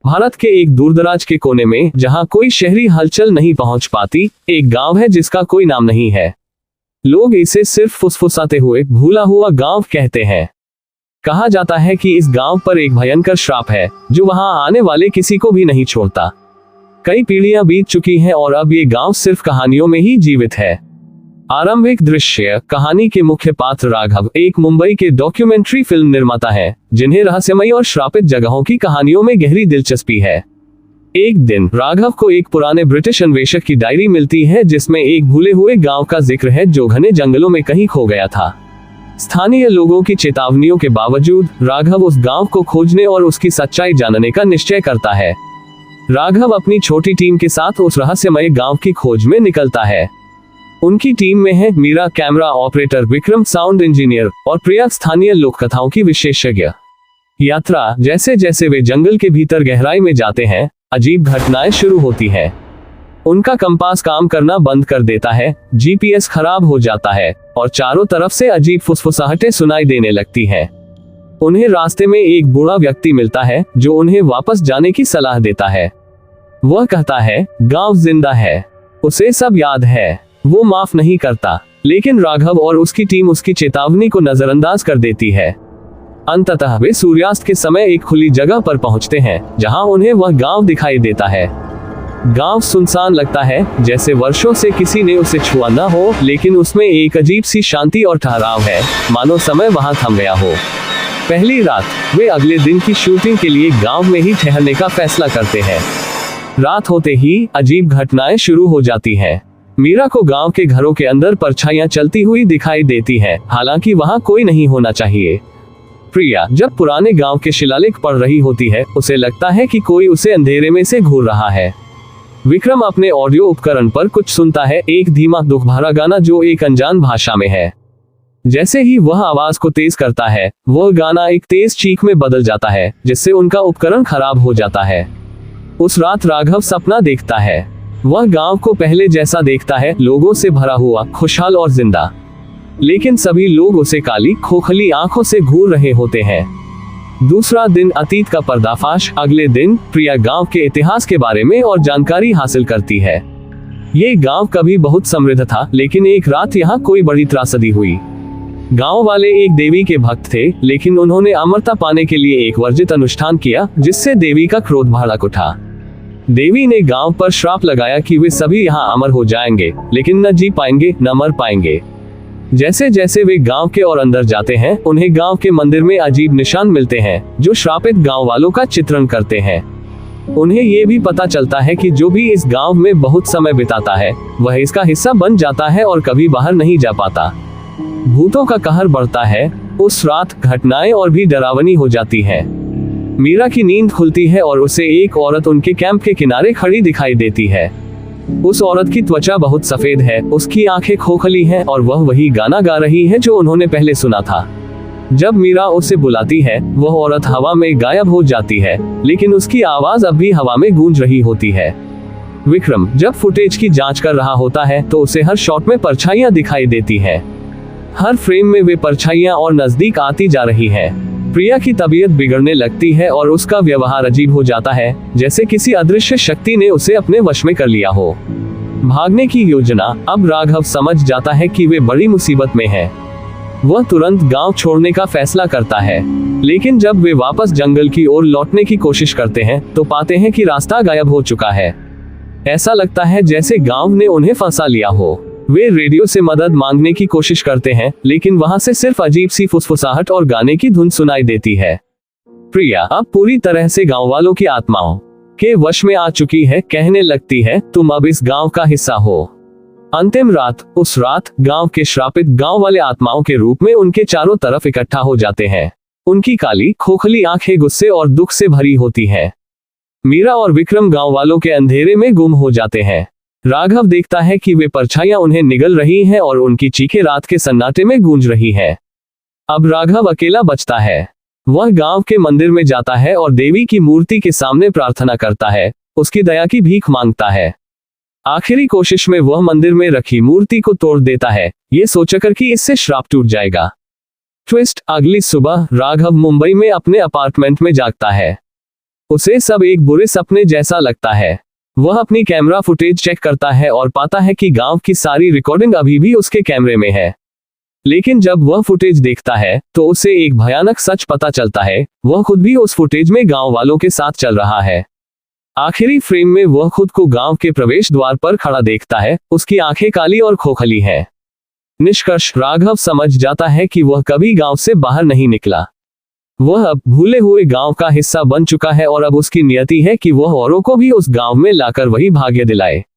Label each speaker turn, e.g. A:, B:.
A: भारत के एक दूरदराज के कोने में, जहां कोई शहरी हलचल नहीं पहुंच पाती, एक गांव है जिसका कोई नाम नहीं है। लोग इसे सिर्फ फुसफुसाते हुए भूला हुआ गांव कहते हैं। कहा जाता है कि इस गांव पर एक भयंकर श्राप है जो वहां आने वाले किसी को भी नहीं छोड़ता। कई पीढ़ियां बीत चुकी हैं और अब ये गांव सिर्फ कहानियों में ही जीवित है। आरंभिक दृश्य। कहानी के मुख्य पात्र राघव एक मुंबई के डॉक्यूमेंट्री फिल्म निर्माता हैं, जिन्हें रहस्यमयी और श्रापित जगहों की कहानियों में गहरी दिलचस्पी है। एक दिन राघव को एक पुराने ब्रिटिश अन्वेषक की डायरी मिलती है, जिसमें एक भूले हुए गांव का जिक्र है जो घने जंगलों में कहीं खो गया था। स्थानीय लोगों की चेतावनियों के बावजूद राघव उस गांव को खोजने और उसकी सच्चाई जानने का निश्चय करता है। राघव अपनी छोटी टीम के साथ उस रहस्यमय गांव की खोज में निकलता है। उनकी टीम में है Meera camera operator, Vikram sound engineer और प्रिया स्थानीय लोक कथाओं की विशेषज्ञ। यात्रा। जैसे जैसे वे जंगल के भीतर गहराई में जाते हैं, अजीब घटनाएं शुरू होती हैं। उनका कंपास काम करना बंद कर देता है, जीपीएस खराब हो जाता है और चारों तरफ से अजीब फुसफुसाहटें सुनाई देने लगती हैं। उन्हें रास्ते में एक बूढ़ा व्यक्ति मिलता है जो उन्हें वापस जाने की सलाह देता है। वह कहता है गांव जिंदा है, उसे सब याद है, वो माफ नहीं करता। लेकिन राघव और उसकी टीम उसकी चेतावनी को नजरअंदाज कर देती है। अंततः वे सूर्यास्त के समय एक खुली जगह पर पहुंचते हैं, जहां उन्हें वह गांव दिखाई देता है। गांव सुनसान लगता है, जैसे वर्षों से किसी ने उसे छुआ न हो, लेकिन उसमें एक अजीब सी शांति और ठहराव है, मानो समय वहां थम गया हो। पहली रात। वे अगले दिन की शूटिंग के लिए गांव में ही ठहरने का फैसला करते हैं। रात होते ही अजीब घटनाएं शुरू हो जाती हैं। मीरा को गांव के घरों के अंदर परछाइयां चलती हुई दिखाई देती हैं, हालांकि वहां कोई नहीं होना चाहिए। प्रिया जब पुराने गांव के शिलालेख पढ़ रही होती है, उसे लगता है कि कोई उसे अंधेरे में से घूर रहा है। विक्रम अपने ऑडियो उपकरण पर कुछ सुनता है, एक धीमा दुख भरा गाना जो एक अनजान भाषा में है। जैसे ही वह आवाज को तेज करता है, वह गाना एक तेज चीख में बदल जाता है, जिससे उनका उपकरण खराब हो जाता है। उस रात राघव सपना देखता है। वह गांव को पहले जैसा देखता है, लोगों से भरा हुआ, खुशहाल और जिंदा। लेकिन सभी लोग उसे काली खोखली आंखों से घूर रहे होते हैं। दूसरा दिन। अतीत का पर्दाफाश। अगले दिन प्रिया गांव के इतिहास के बारे में और जानकारी हासिल करती है। ये गांव कभी बहुत समृद्ध था, लेकिन एक रात यहाँ कोई बड़ी त्रासदी हुई। गांव वाले एक देवी के भक्त थे, लेकिन उन्होंने अमरता पाने के लिए एक वर्जित अनुष्ठान किया, जिससे देवी का क्रोध भड़क उठा। देवी ने गांव पर श्राप लगाया कि वे सभी यहाँ अमर हो जाएंगे, लेकिन न जी पाएंगे न मर पाएंगे। जैसे जैसे वे गांव के और अंदर जाते हैं, उन्हें गांव के मंदिर में अजीब निशान मिलते हैं जो श्रापित गांव वालों का चित्रण करते हैं। उन्हें ये भी पता चलता है कि जो भी इस गांव में बहुत समय बिताता है, वह इसका हिस्सा बन जाता है और कभी बाहर नहीं जा पाता। भूतों का कहर बढ़ता है। उस रात घटनाएं और भी डरावनी हो जाती हैं। मीरा की नींद खुलती है और उसे एक औरत उनके कैंप के किनारे खड़ी दिखाई देती है। उस औरत की त्वचा बहुत सफेद है, उसकी आंखें खोखली हैं और वह वही गाना गा रही है जो उन्होंने पहले सुना था। जब मीरा उसे बुलाती है, वह औरत हवा में गायब हो जाती है, लेकिन उसकी आवाज अब भी हवा में गूंज रही होती है। विक्रम जब फुटेज की जांच कर रहा होता है, तो उसे हर शॉट में परछाइयां दिखाई देती हैं। हर फ्रेम में वे परछाइयां और नजदीक आती जा रही हैं। प्रिया की तबीयत बिगड़ने लगती है और उसका व्यवहार अजीब हो जाता है, जैसे किसी अदृश्य शक्ति ने उसे अपने वश में कर लिया हो। भागने की योजना। अब राघव समझ जाता है कि वे बड़ी मुसीबत में हैं। वह तुरंत गांव छोड़ने का फैसला करता है, लेकिन जब वे वापस जंगल की ओर लौटने की कोशिश करते हैं, तो पाते हैं कि रास्ता गायब हो चुका है। ऐसा लगता है जैसे गांव ने उन्हें फंसा लिया हो। वे रेडियो से मदद मांगने की कोशिश करते हैं, लेकिन वहां से सिर्फ अजीब सी फुसफुसाहट और गाने की धुन सुनाई देती है। प्रिया अब पूरी तरह से गांव वालों की आत्माओं के वश में आ चुकी है, कहने लगती है तुम अब इस गांव का हिस्सा हो। अंतिम रात। उस रात गांव के श्रापित गांव वाले आत्माओं के रूप में उनके चारों तरफ इकट्ठा हो जाते हैं। उनकी काली खोखली आंखें गुस्से और दुख से भरी होती हैं। मीरा और विक्रम गांव वालों के अंधेरे में गुम हो जाते हैं। राघव देखता है कि वे परछाइयां उन्हें निगल रही हैं और उनकी चीखें रात के सन्नाटे में गूंज रही हैं। अब राघव अकेला बचता है। वह गांव के मंदिर में जाता है और देवी की मूर्ति के सामने प्रार्थना करता है, उसकी दया की भीख मांगता है। आखिरी कोशिश में वह मंदिर में रखी मूर्ति को तोड़ देता है, ये सोचकर कि इससे श्राप टूट जाएगा। ट्विस्ट। अगली सुबह राघव मुंबई में अपने अपार्टमेंट में जागता है। उसे सब एक बुरे सपने जैसा लगता है। वह अपनी कैमरा फुटेज चेक करता है और पाता है कि गांव की सारी रिकॉर्डिंग अभी भी उसके कैमरे में है। लेकिन जब वह फुटेज देखता है तो उसे एक भयानक सच पता चलता है, वह खुद भी उस फुटेज में गांव वालों के साथ चल रहा है। आखिरी फ्रेम में वह खुद को गांव के प्रवेश द्वार पर खड़ा देखता है, उसकी आंखें काली और खोखली हैं। निष्कर्ष, राघव समझ जाता है कि वह कभी गांव से बाहर नहीं निकला। वह अब भूले हुए गांव का हिस्सा बन चुका है और अब उसकी नियति है कि वह औरों को भी उस गांव में लाकर वही भाग्य दिलाए।